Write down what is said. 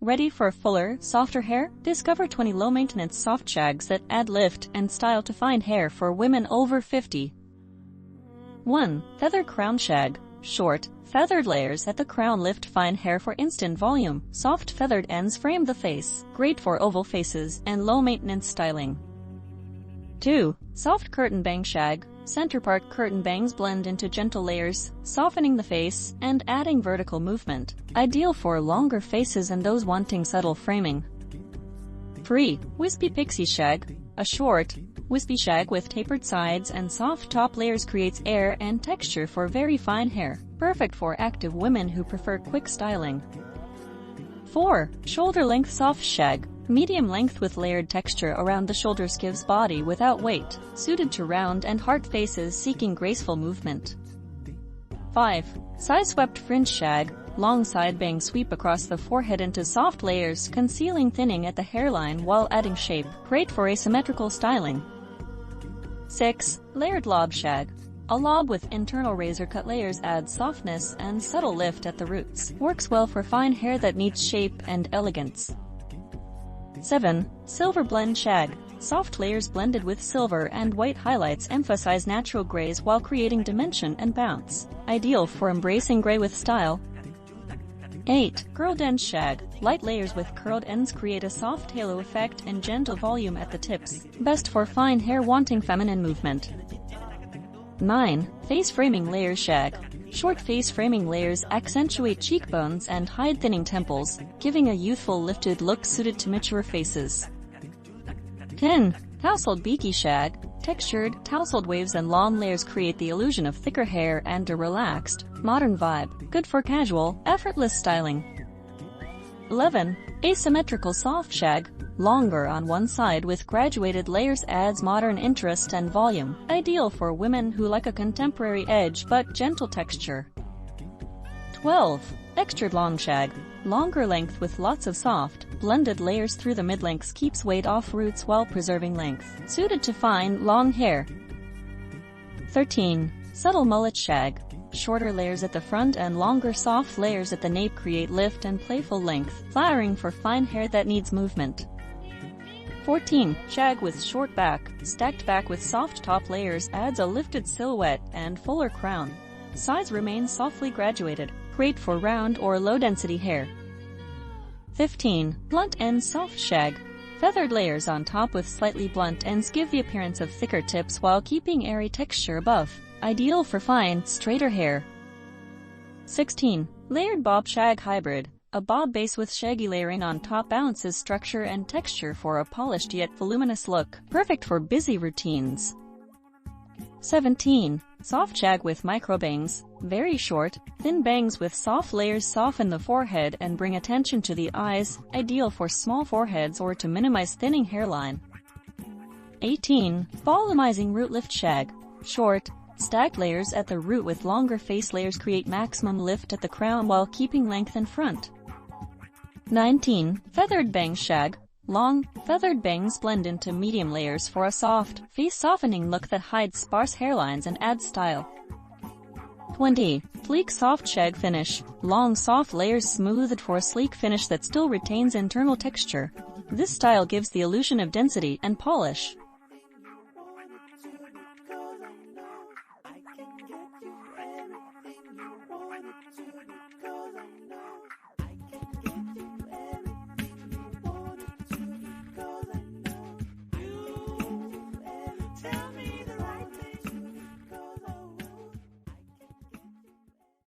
Ready for fuller, softer hair? Discover 20 low-maintenance soft shags that add lift and style to fine hair for women over 50. 1. Feather Crown Shag. Short, feathered layers at the crown lift fine hair for instant volume. Soft feathered ends frame the face, great for oval faces and low-maintenance styling. 2. Soft Curtain Bang Shag. Center part curtain bangs blend into gentle layers, softening the face and adding vertical movement. Ideal for longer faces and those wanting subtle framing. 3. Wispy Pixie-Shag. A short, wispy shag with tapered sides and soft top layers creates air and texture for very fine hair, perfect for active women who prefer quick styling. 4. Shoulder-length soft shag. Medium length with layered texture around the shoulders gives body without weight, suited to round and heart faces seeking graceful movement. 5. Side-swept fringe shag. Long side bangs sweep across the forehead into soft layers, concealing thinning at the hairline while adding shape, great for asymmetrical styling. 6. Layered Lob Shag. A lob with internal razor-cut layers adds softness and subtle lift at the roots. Works well for fine hair that needs shape and elegance. 7. Silver Blend Shag. Soft layers blended with silver and white highlights emphasize natural grays while creating dimension and bounce. Ideal for embracing gray with style. 8. Curled End Shag. Light layers with curled ends create a soft halo effect and gentle volume at the tips. Best for fine hair wanting feminine movement. 9. Face Framing Layer Shag. Short face framing layers accentuate cheekbones and hide thinning temples, giving a youthful lifted look suited to mature faces. 10. Tousled Beachy Shag. Textured, tousled waves and long layers create the illusion of thicker hair and a relaxed, modern vibe, good for casual, effortless styling. 11. Asymmetrical Soft Shag. Longer on one side with graduated layers adds modern interest and volume, ideal for women who like a contemporary edge but gentle texture. 12. Textured Long Shag. Longer length with lots of soft, blended layers through the mid-lengths keeps weight off roots while preserving length, suited to fine, long hair. 13. Subtle Mullet Shag. Shorter layers at the front and longer soft layers at the nape create lift and playful length, flattering for fine hair that needs movement. 14. Shag with short back. Stacked back with soft top layers adds a lifted silhouette and fuller crown. Sides remain softly graduated, great for round or low-density hair. 15. Blunt End Soft Shag. Feathered layers on top with slightly blunt ends give the appearance of thicker tips while keeping airy texture above. Ideal for fine, straighter hair. 16. Layered Bob-Shag Hybrid. A bob base with shaggy layering on top balances structure and texture for a polished yet voluminous look, perfect for busy routines. 17. Soft shag with micro bangs. Very short, thin bangs with soft layers soften the forehead and bring attention to the eyes, ideal for small foreheads or to minimize thinning hairline. 18. Volumizing Root Lift Shag. Short, stacked layers at the root with longer face layers create maximum lift at the crown while keeping length in front. 19. Feathered Bang Shag. Long, feathered bangs blend into medium layers for a soft, face-softening look that hides sparse hairlines and adds style. 20. Sleek Soft Shag Finish. Long, soft layers smoothed for a sleek finish that still retains internal texture. This style gives the illusion of density and polish.